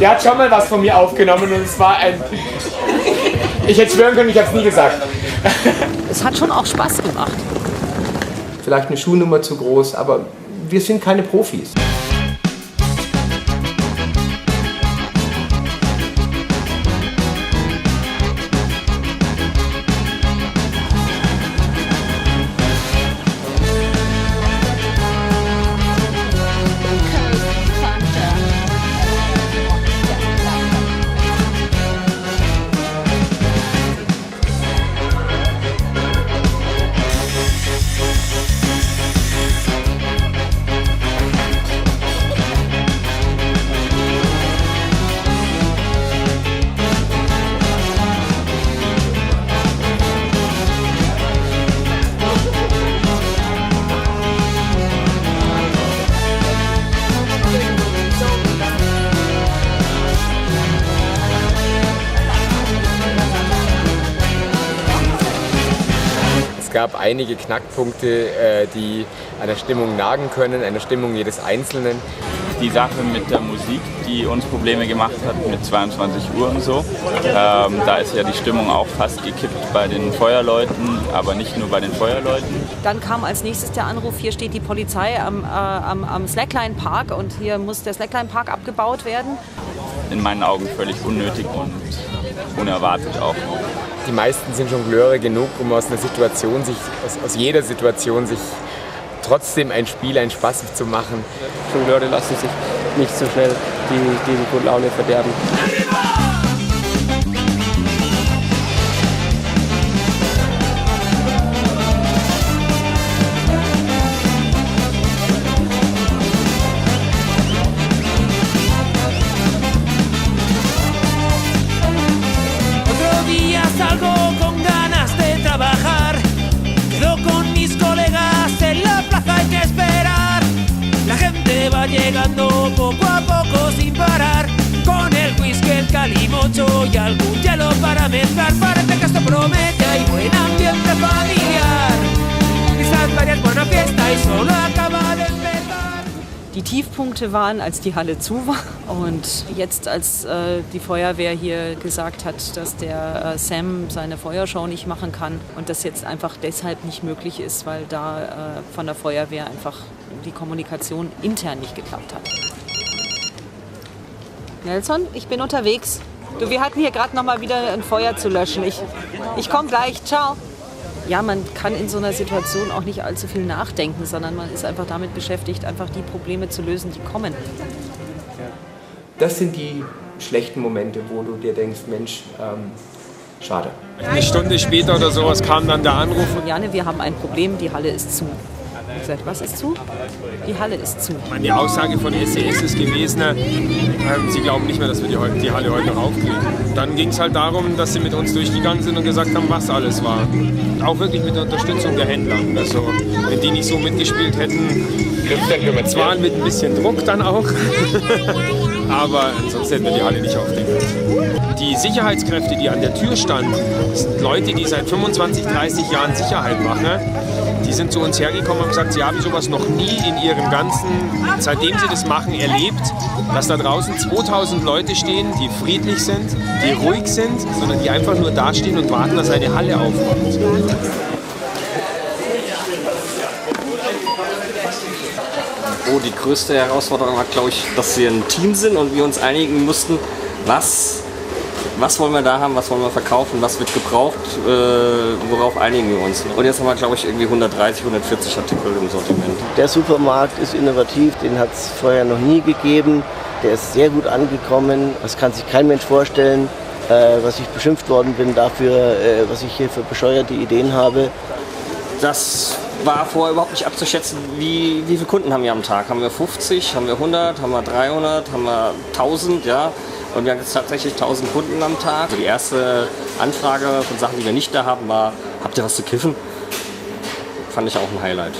Der hat schon mal was von mir aufgenommen und es war ein... Ich hätte schwören können, ich habe es nie gesagt. Es hat schon auch Spaß gemacht. Vielleicht eine Schuhnummer zu groß, aber wir sind keine Profis. Es gab einige Knackpunkte, die an der Stimmung nagen können, an der Stimmung jedes Einzelnen. Die Sache mit der Musik, die uns Probleme gemacht hat mit 22 Uhr und so. Da ist ja die Stimmung auch fast gekippt bei den Feuerleuten, aber nicht nur bei den Feuerleuten. Dann kam als nächstes der Anruf, hier steht die Polizei am Slackline Park und hier muss der Slackline Park abgebaut werden. In meinen Augen völlig unnötig und unerwartet auch. Die meisten sind Jongleure genug, um aus jeder Situation sich trotzdem ein Spiel, einen Spaß zu machen. Jongleure lassen sich nicht so schnell die gute Laune verderben. Salgo con ganas de trabajar, quedo con mis colegas en la plaza, hay que esperar. La gente va llegando poco a poco sin parar, con el whisky, el calimocho y algún hielo para mezclar. Parece que esto promete, hay buen ambiente familiar. Quizás varias buena fiesta y solo acaba de empezar. Die Tiefpunkte waren, als die Halle zu war und jetzt, als die Feuerwehr hier gesagt hat, dass der Sam seine Feuershow nicht machen kann und das jetzt einfach deshalb nicht möglich ist, weil da von der Feuerwehr einfach die Kommunikation intern nicht geklappt hat. Nelson, ich bin unterwegs. Du, wir hatten hier gerade noch mal wieder ein Feuer zu löschen. Ich komme gleich. Ciao. Ja, man kann in so einer Situation auch nicht allzu viel nachdenken, sondern man ist einfach damit beschäftigt, einfach die Probleme zu lösen, die kommen. Das sind die schlechten Momente, wo du dir denkst, Mensch, schade. Eine Stunde später oder sowas kam dann der Anruf. Janne, wir haben ein Problem, die Halle ist zu. Ich habe gesagt, was ist zu? Die Halle ist zu. Die Aussage von SES ist gewesen, sie glauben nicht mehr, dass wir die Halle heute noch aufkriegen. Dann ging es halt darum, dass sie mit uns durchgegangen sind und gesagt haben, was alles war. Auch wirklich mit der Unterstützung der Händler. Also, wenn die nicht so mitgespielt hätten, zwar mit ein bisschen Druck dann auch, aber sonst hätten wir die Halle nicht aufgekriegt. Die Sicherheitskräfte, die an der Tür standen, sind Leute, die seit 25, 30 Jahren Sicherheit machen. Die sind zu uns hergekommen und gesagt, sie haben sowas noch nie in ihrem ganzen, seitdem sie das machen, erlebt, dass da draußen 2000 Leute stehen, die friedlich sind, die ruhig sind, sondern die einfach nur dastehen und warten, dass eine Halle aufkommt. Oh, die größte Herausforderung war, glaube ich, dass wir ein Team sind und wir uns einigen mussten, was wollen wir da haben, was wollen wir verkaufen, was wird gebraucht, worauf einigen wir uns. Und jetzt haben wir, glaube ich, irgendwie 130, 140 Artikel im Sortiment. Der Supermarkt ist innovativ, den hat es vorher noch nie gegeben. Der ist sehr gut angekommen. Das kann sich kein Mensch vorstellen, was ich beschimpft worden bin dafür, was ich hier für bescheuerte Ideen habe. Das war vorher überhaupt nicht abzuschätzen, wie viele Kunden haben wir am Tag. Haben wir 50, haben wir 100, haben wir 300, haben wir 1000, ja. Und wir haben jetzt tatsächlich 1000 Kunden am Tag. Die erste Anfrage von Sachen, die wir nicht da haben, war, habt ihr was zu kiffen? Fand ich auch ein Highlight.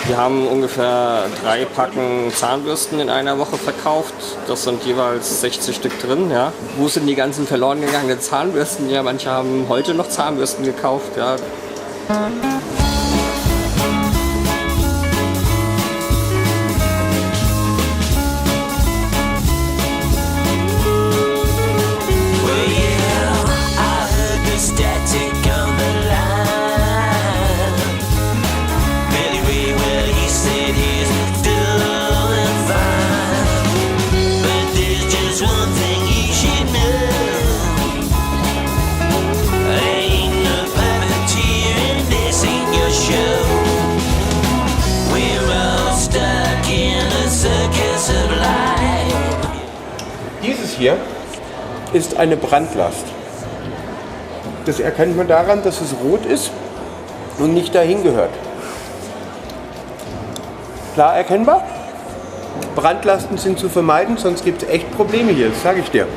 Wir haben ungefähr 3 Packen Zahnbürsten in einer Woche verkauft. Das sind jeweils 60 Stück drin. Ja. Wo sind die ganzen verloren gegangenen Zahnbürsten? Ja, manche haben heute noch Zahnbürsten gekauft. Ja. hier ist eine Brandlast. Das erkennt man daran, dass es rot ist und nicht dahin gehört. Klar erkennbar? Brandlasten sind zu vermeiden, sonst gibt es echt Probleme hier, das sage ich dir.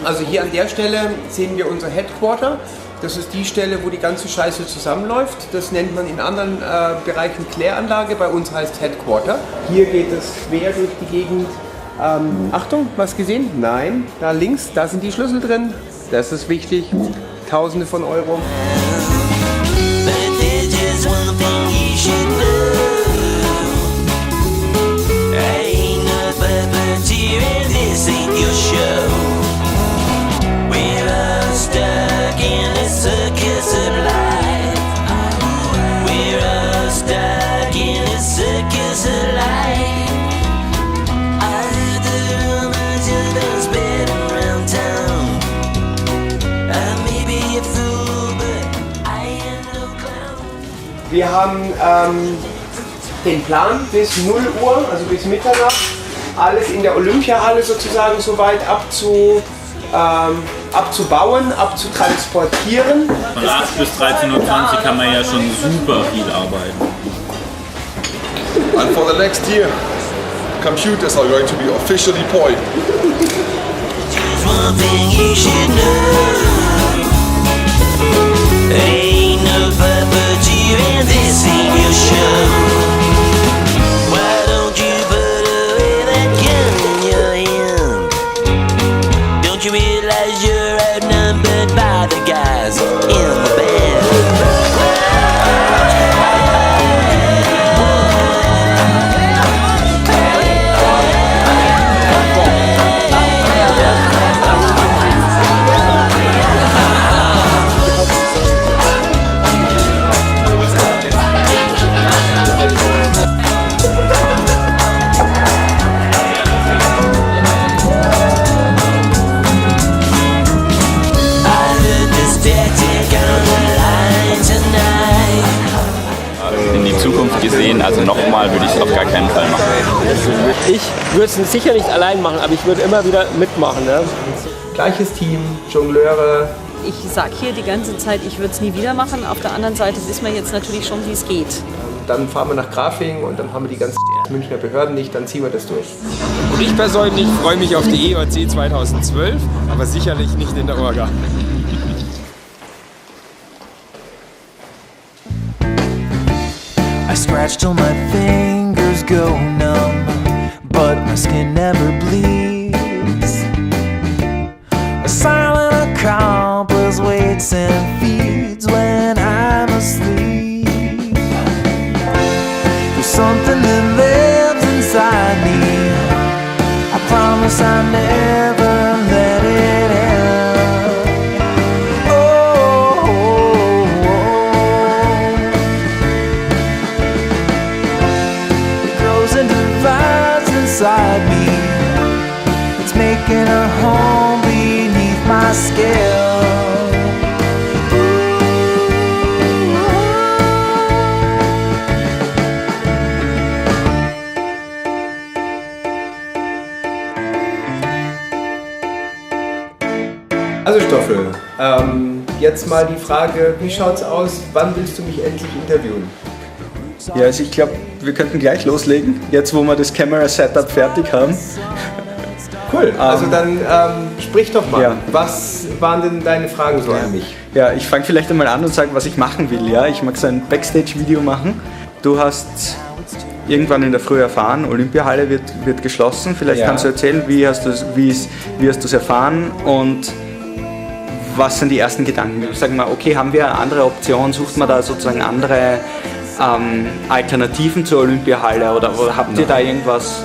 Also hier an der Stelle sehen wir unser Headquarter. Das ist die Stelle, wo die ganze Scheiße zusammenläuft. Das nennt man in anderen Bereichen Kläranlage, bei uns heißt Headquarter. Hier geht es quer durch die Gegend. Achtung, was gesehen? Nein, da links, da sind die Schlüssel drin. Das ist wichtig. Tausende von Euro. Wir haben den Plan bis 0 Uhr, also bis Mitternacht, alles in der Olympiahalle sozusagen soweit abzubauen, abzutransportieren. Von 8 bis 13:20 Uhr kann man ja schon super viel arbeiten. And for the next year, computers are going to be officially deployed. Ain't no puppeteer in this ain't your show. Why don't you put away that gun in your hand? Don't you realize you're outnumbered by the guys in the band? In die Zukunft gesehen, also nochmal würde ich es auf gar keinen Fall machen. Ich würde es sicher nicht allein machen, aber ich würde immer wieder mitmachen. Ne? Gleiches Team, Jongleure. Ich sage hier die ganze Zeit, ich würde es nie wieder machen. Auf der anderen Seite wissen wir jetzt natürlich schon, wie es geht. Dann fahren wir nach Grafing und dann haben wir die ganzen Münchner Behörden nicht, dann ziehen wir das durch. Und ich persönlich freue mich auf die EOC 2012, aber sicherlich nicht in der Orga. I scratch till my fingers go numb, but my skin never bleeds. A silent accomplice waits and feeds when I'm asleep. There's something that lives inside me. I promise I'll never let it end. Inside me, it's making a home beneath my skin. Also Stoffel, jetzt mal die Frage, wie schaut's aus, wann willst du mich endlich interviewen? Ja, also ich glaube, wir könnten gleich loslegen, jetzt wo wir das Camera-Setup fertig haben. Cool, also dann sprich doch mal. Ja. Was waren denn deine Fragen so an mich? Ja, ich fange vielleicht einmal an und sage, was ich machen will. Ja, ich mag so ein Backstage-Video machen. Du hast irgendwann in der Früh erfahren, Olympiahalle wird geschlossen. Vielleicht kannst du erzählen, wie hast du es erfahren und was sind die ersten Gedanken? Sagen wir, okay, haben wir eine andere Option? Sucht man da sozusagen andere Alternativen zur Olympiahalle oder habt ihr da irgendwas?